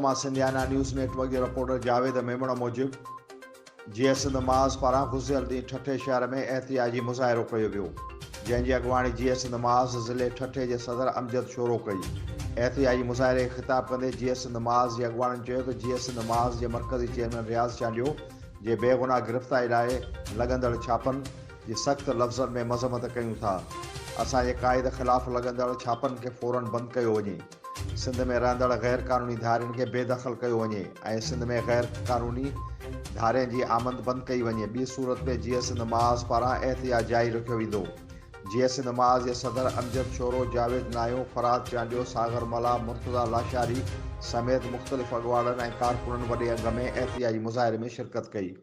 मां सिंधियाना news network जे reporter Javed Memon मूजिब GS नमाज़ पारां गुज़िरियल ॾींहुं ठठे शहर में एहतियाजी मुज़ाहिरो कयो वियो, जंहिंजी अॻुवाणी जीएस नमाज़ ज़िले ठठे जे सदर अमजद शोरो कई। एहतियाजी मुज़ाहिरे खे ख़िताब कंदे जीएस नमाज़ जे अॻुवाणनि चयो त जीएस नमाज़ जे मरकज़ी चेयरमैन रियाज़ चांडियो जे बेगुनाह गिरफ़्तारी लाइ लॻंदड़ छापनि जी सख़्त लफ़्ज़नि में मज़म्मत कयूं था। असांजे क़ाइद ख़िलाफ़ लॻंदड़ छापनि खे फ़ौरन बंदि कयो वञे, सिंध में रहंदड़ गैर क़ानूनी धारियुनि खे बेदख़ल कयो वञे ऐं सिंध में गैर क़ानूनी धारियुनि जी आमद बंदि कई वञे। ॿी सूरत में जीएस नमाज़ पारां एहतियात जारी रखियो वेंदो। जीएस नमाज़ जे सदर अमजद शोरो, जावेद नायो, फराद चांडियो, सागर मला, मुर्तज़ा लाशारी समेत मुख़्तलिफ़ अॻवाननि ऐं कारकुननि वॾे अंग में एहतियाजी मुज़ाहिरे में शिरकत कई।